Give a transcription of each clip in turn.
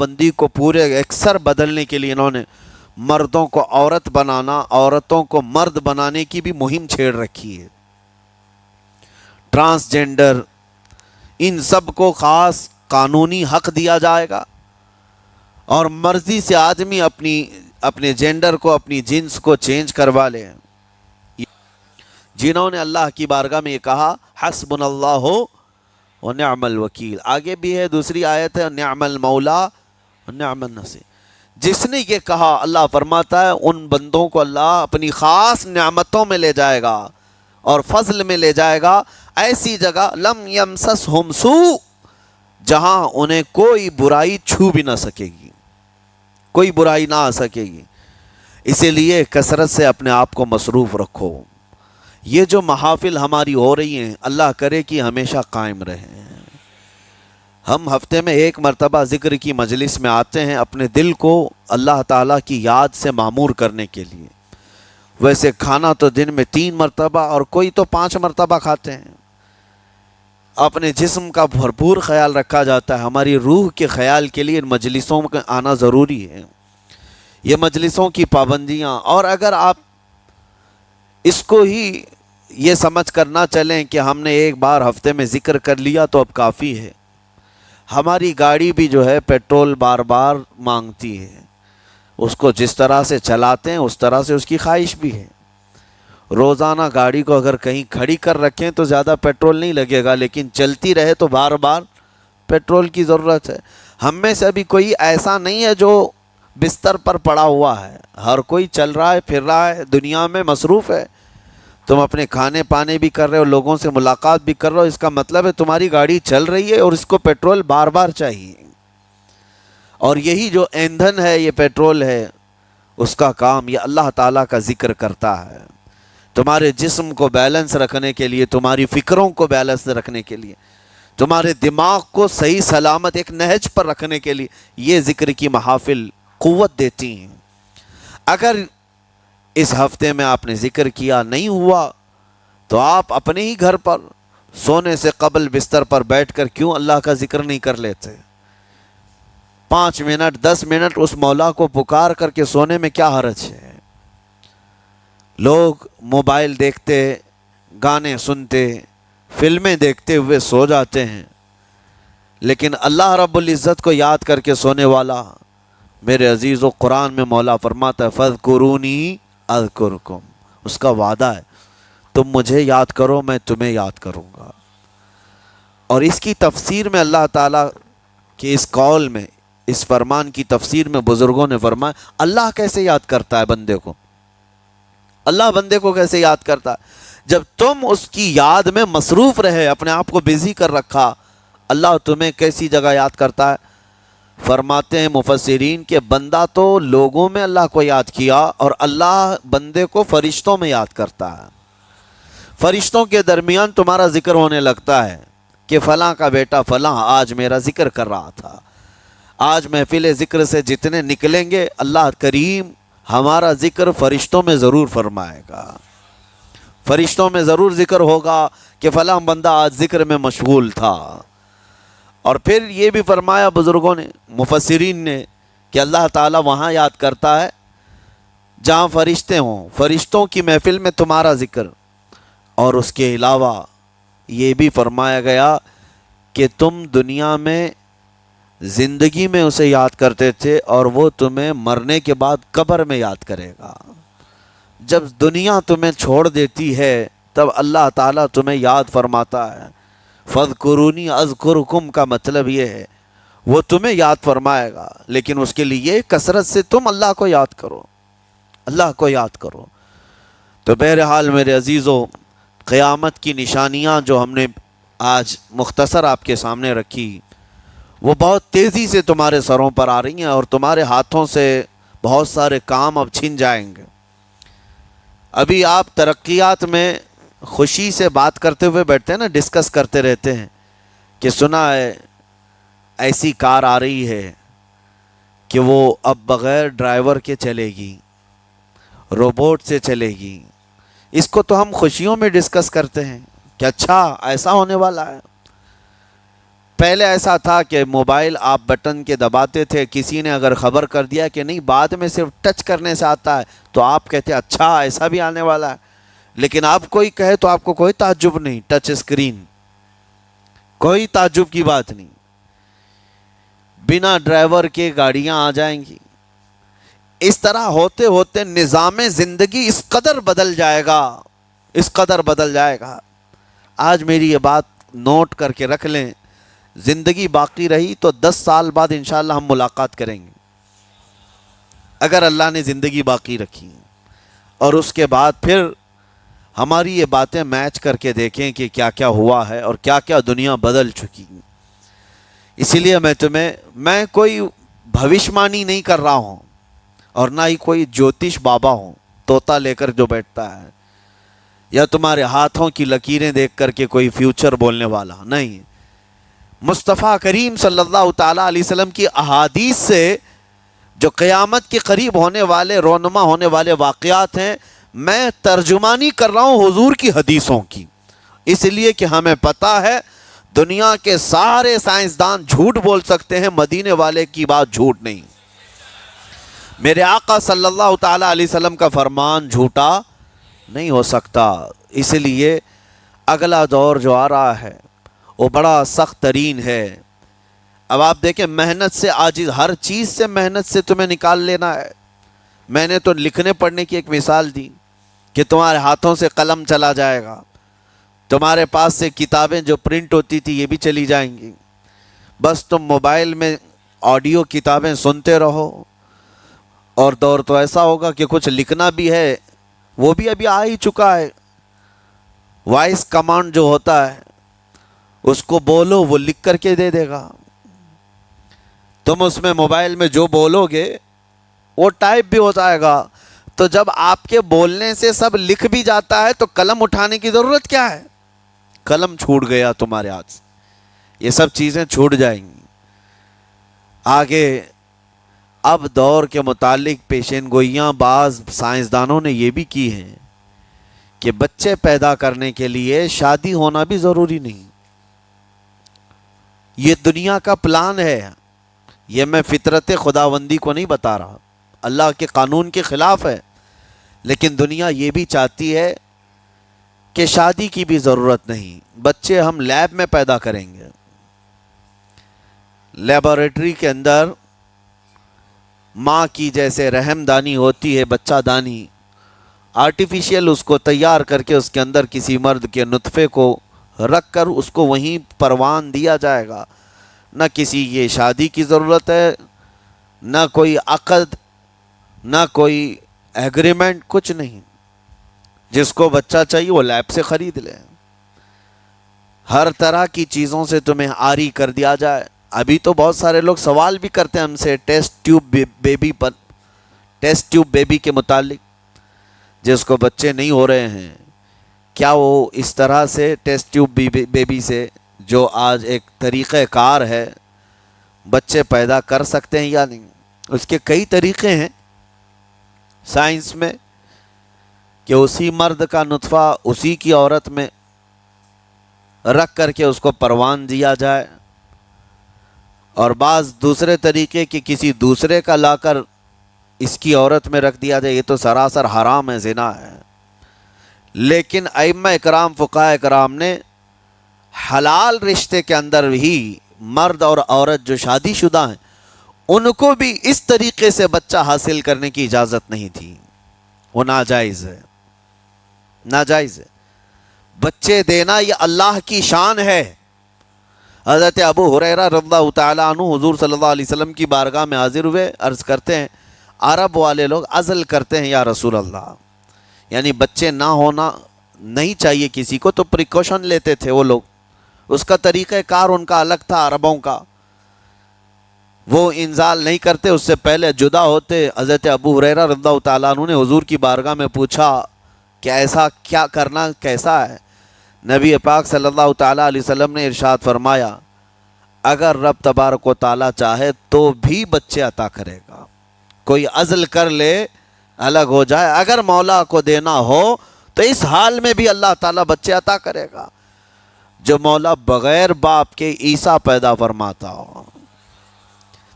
پابندی کو پورے اکثر بدلنے کے لیے انہوں نے مردوں کو عورت بنانا، عورتوں کو مرد بنانے کی بھی مہم چھیڑ رکھی ہے۔ ٹرانسجینڈر، ان سب کو خاص قانونی حق دیا جائے گا، اور مرضی سے آدمی اپنے جینڈر کو، اپنی جنس کو چینج کروا لے۔ جنہوں نے اللہ کی بارگاہ میں یہ کہا حسبنا اللہ ونعم الوکیل، آگے بھی ہے دوسری آیت ہے نعم المولا ونعم النصیر۔ جس نے یہ کہا، اللہ فرماتا ہے ان بندوں کو اللہ اپنی خاص نعمتوں میں لے جائے گا اور فضل میں لے جائے گا، ایسی جگہ لم یمسسہم سوء، جہاں انہیں کوئی برائی چھو بھی نہ سکے گی، کوئی برائی نہ آ سکے گی۔ اسی لیے کثرت سے اپنے آپ کو مصروف رکھو۔ یہ جو محافل ہماری ہو رہی ہیں، اللہ کرے کہ ہمیشہ قائم رہیں۔ ہم ہفتے میں ایک مرتبہ ذکر کی مجلس میں آتے ہیں اپنے دل کو اللہ تعالیٰ کی یاد سے معمور کرنے کے لیے۔ ویسے کھانا تو دن میں 3 مرتبہ اور کوئی تو 5 مرتبہ کھاتے ہیں۔ اپنے جسم کا بھرپور خیال رکھا جاتا ہے، ہماری روح کے خیال کے لیے ان مجلسوں میں آنا ضروری ہے۔ یہ مجلسوں کی پابندیاں، اور اگر آپ اس کو ہی یہ سمجھ کر نہ چلیں کہ ہم نے ایک بار ہفتے میں ذکر کر لیا تو اب کافی ہے۔ ہماری گاڑی بھی جو ہے پیٹرول بار بار مانگتی ہے، اس کو جس طرح سے چلاتے ہیں اس طرح سے اس کی خواہش بھی ہے۔ روزانہ گاڑی کو اگر کہیں کھڑی کر رکھیں تو زیادہ پیٹرول نہیں لگے گا، لیکن چلتی رہے تو بار بار پیٹرول کی ضرورت ہے۔ ہم میں سے ابھی کوئی ایسا نہیں ہے جو بستر پر پڑا ہوا ہے، ہر کوئی چل رہا ہے، پھر رہا ہے، دنیا میں مصروف ہے۔ تم اپنے کھانے پانے بھی کر رہے ہو، لوگوں سے ملاقات بھی کر رہے ہو، اس کا مطلب ہے تمہاری گاڑی چل رہی ہے اور اس کو پیٹرول بار بار چاہیے۔ اور یہی جو ایندھن ہے، یہ پیٹرول ہے، اس کا کام یہ اللہ تعالیٰ کا ذکر کرتا ہے۔ تمہارے جسم کو بیلنس رکھنے کے لیے، تمہاری فکروں کو بیلنس رکھنے کے لیے، تمہارے دماغ کو صحیح سلامت ایک نہج پر رکھنے کے لیے یہ ذکر کی محافل قوت دیتی ہیں۔ اگر اس ہفتے میں آپ نے ذکر کیا نہیں ہوا تو آپ اپنے ہی گھر پر سونے سے قبل بستر پر بیٹھ کر کیوں اللہ کا ذکر نہیں کر لیتے؟ 5 منٹ 10 منٹ اس مولا کو پکار کر کے سونے میں کیا حرج ہے؟ لوگ موبائل دیکھتے، گانے سنتے، فلمیں دیکھتے ہوئے سو جاتے ہیں، لیکن اللہ رب العزت کو یاد کر کے سونے والا، میرے عزیزو، قرآن میں مولا فرماتا ہے فَاذْكُرُونِي اذکرکم، اس کا وعدہ ہے تم مجھے یاد کرو میں تمہیں یاد کروں گا۔ اور اس کی تفسیر میں اللہ تعالیٰ کے اس قول میں، اس فرمان کی تفسیر میں بزرگوں نے فرمایا اللہ کیسے یاد کرتا ہے بندے کو؟ اللہ بندے کو کیسے یاد کرتا ہے؟ جب تم اس کی یاد میں مصروف رہے، اپنے آپ کو بزی کر رکھا، اللہ تمہیں کیسی جگہ یاد کرتا ہے؟ فرماتے ہیں مفسرین کہ بندہ تو لوگوں میں اللہ کو یاد کیا، اور اللہ بندے کو فرشتوں میں یاد کرتا ہے۔ فرشتوں کے درمیان تمہارا ذکر ہونے لگتا ہے کہ فلاں کا بیٹا فلاں آج میرا ذکر کر رہا تھا۔ آج محفل ذکر سے جتنے نکلیں گے، اللہ کریم ہمارا ذکر فرشتوں میں ضرور فرمائے گا، فرشتوں میں ضرور ذکر ہوگا کہ فلاں بندہ آج ذکر میں مشغول تھا۔ اور پھر یہ بھی فرمایا بزرگوں نے، مفسرین نے، کہ اللہ تعالیٰ وہاں یاد کرتا ہے جہاں فرشتے ہوں، فرشتوں کی محفل میں تمہارا ذکر۔ اور اس کے علاوہ یہ بھی فرمایا گیا کہ تم دنیا میں زندگی میں اسے یاد کرتے تھے، اور وہ تمہیں مرنے کے بعد قبر میں یاد کرے گا۔ جب دنیا تمہیں چھوڑ دیتی ہے تب اللہ تعالیٰ تمہیں یاد فرماتا ہے۔ فَاذْكُرُونِي أَذْكُرْكُمْ کا مطلب یہ ہے وہ تمہیں یاد فرمائے گا، لیکن اس کے لیے کثرت سے تم اللہ کو یاد کرو، اللہ کو یاد کرو۔ تو بہرحال میرے عزیزو، قیامت کی نشانیاں جو ہم نے آج مختصر آپ کے سامنے رکھی، وہ بہت تیزی سے تمہارے سروں پر آ رہی ہیں، اور تمہارے ہاتھوں سے بہت سارے کام اب چھن جائیں گے۔ ابھی آپ ترقیات میں خوشی سے بات کرتے ہوئے بیٹھتے ہیں نا، ڈسکس کرتے رہتے ہیں کہ سنا ہے ایسی کار آ رہی ہے کہ وہ اب بغیر ڈرائیور کے چلے گی، روبوٹ سے چلے گی۔ اس کو تو ہم خوشیوں میں ڈسکس کرتے ہیں کہ اچھا ایسا ہونے والا ہے۔ پہلے ایسا تھا کہ موبائل آپ بٹن کے دباتے تھے، کسی نے اگر خبر کر دیا کہ نہیں بعد میں صرف ٹچ کرنے سے آتا ہے تو آپ کہتے اچھا ایسا بھی آنے والا ہے، لیکن اب کوئی کہے تو آپ کو کوئی تعجب نہیں، ٹچ اسکرین، کوئی تعجب کی بات نہیں، بنا ڈرائیور کے گاڑیاں آ جائیں گی۔ اس طرح ہوتے ہوتے نظام زندگی اس قدر بدل جائے گا، اس قدر بدل جائے گا۔ آج میری یہ بات نوٹ کر کے رکھ لیں، زندگی باقی رہی تو 10 سال بعد انشاءاللہ ہم ملاقات کریں گے، اگر اللہ نے زندگی باقی رکھی، اور اس کے بعد پھر ہماری یہ باتیں میچ کر کے دیکھیں کہ کیا کیا ہوا ہے اور کیا کیا دنیا بدل چکی۔ اسی لیے میں کوئی بھوشمانی نہیں کر رہا ہوں، اور نہ ہی کوئی جوتش بابا ہوں طوطا لے کر جو بیٹھتا ہے، یا تمہارے ہاتھوں کی لکیریں دیکھ کر کے کوئی فیوچر بولنے والا نہیں۔ مصطفیٰ کریم صلی اللہ تعالیٰ علیہ وسلم کی احادیث سے جو قیامت کے قریب ہونے والے رونما ہونے والے واقعات ہیں، میں ترجمانی کر رہا ہوں حضور کی حدیثوں کی، اس لیے کہ ہمیں پتہ ہے دنیا کے سارے سائنسدان جھوٹ بول سکتے ہیں، مدینے والے کی بات جھوٹ نہیں۔ میرے آقا صلی اللہ تعالیٰ علیہ وسلم کا فرمان جھوٹا نہیں ہو سکتا۔ اس لیے اگلا دور جو آ رہا ہے وہ بڑا سخت ترین ہے۔ اب آپ دیکھیں، محنت سے عاجز، ہر چیز سے محنت سے تمہیں نکال لینا ہے۔ میں نے تو لکھنے پڑھنے کی ایک مثال دی کہ تمہارے ہاتھوں سے قلم چلا جائے گا، تمہارے پاس سے کتابیں جو پرنٹ ہوتی تھی یہ بھی چلی جائیں گی، بس تم موبائل میں آڈیو کتابیں سنتے رہو، اور دور تو ایسا ہوگا کہ کچھ لکھنا بھی ہے وہ بھی ابھی آ ہی چکا ہے، وائس کمانڈ جو ہوتا ہے اس کو بولو وہ لکھ کر کے دے دے گا، تم اس میں موبائل میں جو بولو گے وہ ٹائپ بھی ہو جائے گا۔ تو جب آپ کے بولنے سے سب لکھ بھی جاتا ہے تو قلم اٹھانے کی ضرورت کیا ہے؟ قلم چھوٹ گیا تمہارے ہاتھ سے، یہ سب چیزیں چھوٹ جائیں گی آگے۔ اب دور کے متعلق پیشین گوئیاں بعض سائنسدانوں نے یہ بھی کی ہیں کہ بچے پیدا کرنے کے لیے شادی ہونا بھی ضروری نہیں، یہ دنیا کا پلان ہے، یہ میں فطرت خداوندی کو نہیں بتا رہا، اللہ کے قانون کے خلاف ہے، لیکن دنیا یہ بھی چاہتی ہے کہ شادی کی بھی ضرورت نہیں، بچے ہم لیب میں پیدا کریں گے، لیبارٹری کے اندر ماں کی جیسے رحم دانی ہوتی ہے، بچہ دانی، آرٹیفیشیل اس کو تیار کر کے اس کے اندر کسی مرد کے نطفے کو رکھ کر اس کو وہیں پروان دیا جائے گا۔ نہ کسی یہ شادی کی ضرورت ہے، نہ کوئی عقد، نہ کوئی ایگریمنٹ، کچھ نہیں، جس کو بچہ چاہیے وہ لیب سے خرید لے، ہر طرح کی چیزوں سے تمہیں عاری کر دیا جائے۔ ابھی تو بہت سارے لوگ سوال بھی کرتے ہیں ہم سے ٹیسٹ ٹیوب بیبی کے متعلق، جس کو بچے نہیں ہو رہے ہیں، کیا وہ اس طرح سے ٹیسٹ ٹیوب بیبی سے جو آج ایک طریقہ کار ہے بچے پیدا کر سکتے ہیں یا نہیں؟ اس کے کئی طریقے ہیں سائنس میں کہ اسی مرد کا نطفہ اسی کی عورت میں رکھ کر کے اس کو پروان دیا جائے، اور بعض دوسرے طریقے کہ کسی دوسرے کا لا کر اس کی عورت میں رکھ دیا جائے، یہ تو سراسر حرام ہے، زنا ہے۔ لیکن ائمہ اکرام فقہاء اکرام نے حلال رشتے کے اندر ہی مرد اور عورت جو شادی شدہ ہیں ان کو بھی اس طریقے سے بچہ حاصل کرنے کی اجازت نہیں تھی، وہ ناجائز ہے، ناجائز ہے۔ بچے دینا یہ اللہ کی شان ہے۔ حضرت ابو ہریرہ رضی اللہ تعالیٰ عنہ حضور صلی اللہ علیہ وسلم کی بارگاہ میں حاضر ہوئے، عرض کرتے ہیں عرب والے لوگ عزل کرتے ہیں یا رسول اللہ، یعنی بچے نہ ہونا نہیں چاہیے کسی کو، تو پریکاشن لیتے تھے وہ لوگ، اس کا طریقہ کار ان کا الگ تھا عربوں کا، وہ انزال نہیں کرتے، اس سے پہلے جدا ہوتے۔ حضرت ابو ہریرہ رضی اللہ تعالیٰ عنہ نے حضور کی بارگاہ میں پوچھا کہ ایسا کیا کرنا کیسا ہے؟ نبی پاک صلی اللہ تعالیٰ علیہ وسلم نے ارشاد فرمایا اگر رب تبارک و تعالیٰ چاہے تو بھی بچے عطا کرے گا، کوئی عزل کر لے الگ ہو جائے، اگر مولا کو دینا ہو تو اس حال میں بھی اللہ تعالیٰ بچے عطا کرے گا۔ جو مولا بغیر باپ کے عیسیٰ پیدا فرماتا ہو۔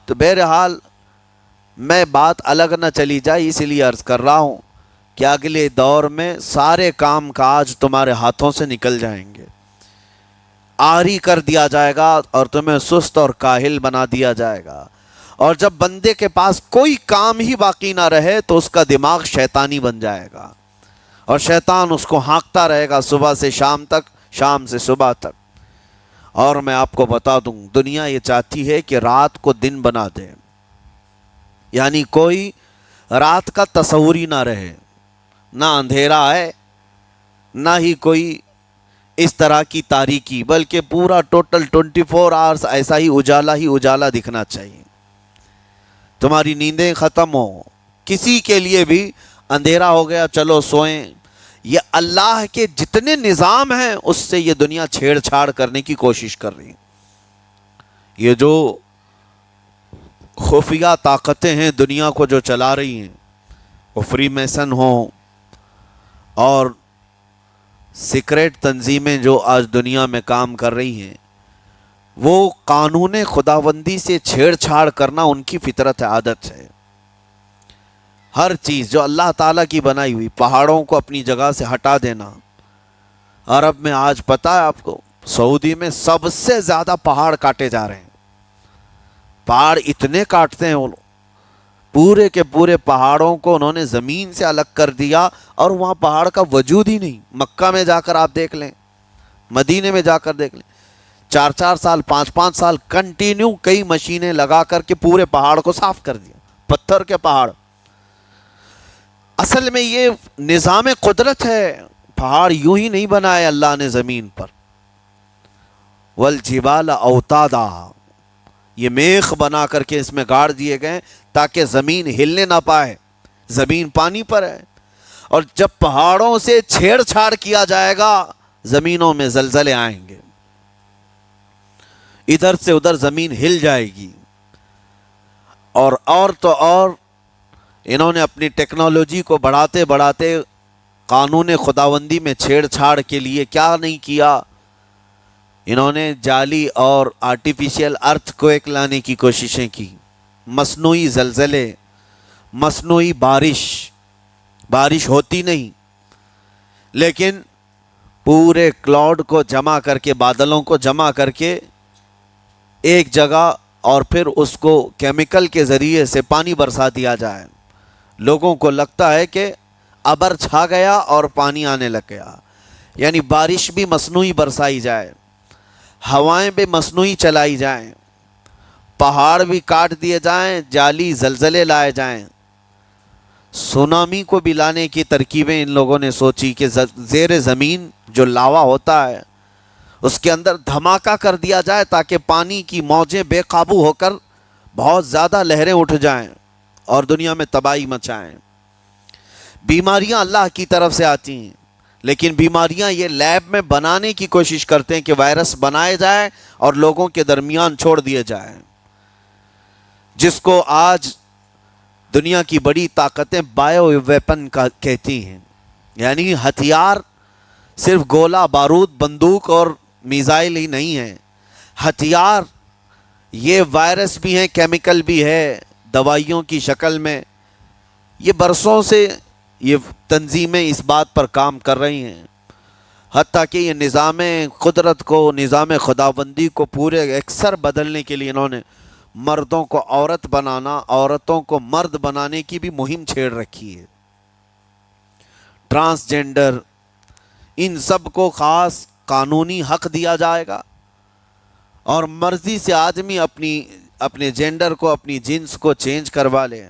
تو بہرحال میں بات الگ نہ چلی جائے اس لیے عرض کر رہا ہوں کہ اگلے دور میں سارے کام کاج تمہارے ہاتھوں سے نکل جائیں گے، عاری کر دیا جائے گا اور تمہیں سست اور کاہل بنا دیا جائے گا، اور جب بندے کے پاس کوئی کام ہی باقی نہ رہے تو اس کا دماغ شیطانی بن جائے گا، اور شیطان اس کو ہانکتا رہے گا صبح سے شام تک، شام سے صبح تک۔ اور میں آپ کو بتا دوں، دنیا یہ چاہتی ہے کہ رات کو دن بنا دے، یعنی کوئی رات کا تصور ہی نہ رہے، نہ اندھیرا ہے نہ ہی کوئی اس طرح کی تاریکی، بلکہ پورا ٹوٹل 24 آورز ایسا ہی اجالا دکھنا چاہیے۔ تمہاری نیندیں ختم ہو، کسی کے لیے بھی اندھیرا ہو گیا چلو سوئیں، یہ اللہ کے جتنے نظام ہیں اس سے یہ دنیا چھیڑ چھاڑ کرنے کی کوشش کر رہی ہے۔ یہ جو خفیہ طاقتیں ہیں دنیا کو جو چلا رہی ہیں، وہ فری میسن ہوں اور سیکریٹ تنظیمیں جو آج دنیا میں کام کر رہی ہیں، وہ قانون خداوندی سے چھیڑ چھاڑ کرنا ان کی فطرت عادت ہے۔ ہر چیز جو اللہ تعالیٰ کی بنائی ہوئی، پہاڑوں کو اپنی جگہ سے ہٹا دینا۔ عرب میں آج پتہ ہے آپ کو، سعودی میں سب سے زیادہ پہاڑ کاٹے جا رہے ہیں۔ پہاڑ اتنے کاٹتے ہیں وہ لوگ، پورے کے پورے پہاڑوں کو انہوں نے زمین سے الگ کر دیا، اور وہاں پہاڑ کا وجود ہی نہیں۔ مکہ میں جا کر آپ دیکھ لیں، مدینے میں جا کر دیکھ لیں، 4 سال 5 سال کنٹینیو کئی مشینیں لگا کر کے پورے پہاڑ کو صاف کر دیا، پتھر کے پہاڑ۔ اصل میں یہ نظام قدرت ہے، پہاڑ یوں ہی نہیں بنائے اللہ نے زمین پر۔ والجبال اوتادا، یہ میخ بنا کر کے اس میں گاڑ دیے گئے تاکہ زمین ہلنے نہ پائے، زمین پانی پر ہے، اور جب پہاڑوں سے چھیڑ چھاڑ کیا جائے گا زمینوں میں زلزلے آئیں گے، ادھر سے ادھر زمین ہل جائے گی۔ اور تو اور انہوں نے اپنی ٹیکنالوجی کو بڑھاتے بڑھاتے قانون خداوندی میں چھیڑ چھاڑ کے لیے کیا نہیں کیا، انہوں نے جعلی اور آرٹیفیشل ارتھ کویک لانے کی کوششیں کی، مصنوعی زلزلے، مصنوعی بارش ہوتی نہیں، لیکن پورے کلاؤڈ کو جمع کر کے، بادلوں کو جمع کر کے ایک جگہ، اور پھر اس کو کیمیکل کے ذریعے سے پانی برسا دیا جائے۔ لوگوں کو لگتا ہے کہ ابر چھا گیا اور پانی آنے لگ گیا، یعنی بارش بھی مصنوعی برسائی جائے، ہوائیں بھی مصنوعی چلائی جائیں، پہاڑ بھی کاٹ دیے جائیں، جعلی زلزلے لائے جائیں۔ سونامی کو بھی لانے کی ترکیبیں ان لوگوں نے سوچی کہ زیر زمین جو لاوا ہوتا ہے اس کے اندر دھماکہ کر دیا جائے تاکہ پانی کی موجیں بے قابو ہو کر بہت زیادہ لہریں اٹھ جائیں اور دنیا میں تباہی مچائیں۔ بیماریاں اللہ کی طرف سے آتی ہیں، لیکن بیماریاں یہ لیب میں بنانے کی کوشش کرتے ہیں کہ وائرس بنائے جائے اور لوگوں کے درمیان چھوڑ دیے جائیں، جس کو آج دنیا کی بڑی طاقتیں بایو ویپن کا کہتی ہیں، یعنی ہتھیار صرف گولہ بارود بندوق اور میزائل ہی نہیں ہیں، ہتھیار یہ وائرس بھی ہیں، کیمیکل بھی ہے، دوائیوں کی شکل میں۔ یہ برسوں سے یہ تنظیمیں اس بات پر کام کر رہی ہیں، حتیٰ کہ یہ نظام قدرت کو، نظام خداوندی کو پورے اکثر بدلنے کے لیے انہوں نے مردوں کو عورت بنانا، عورتوں کو مرد بنانے کی بھی مہم چھیڑ رکھی ہے۔ ٹرانسجینڈر، ان سب کو خاص قانونی حق دیا جائے گا، اور مرضی سے آدمی اپنے جینڈر کو، اپنی جنس کو چینج کروا لے۔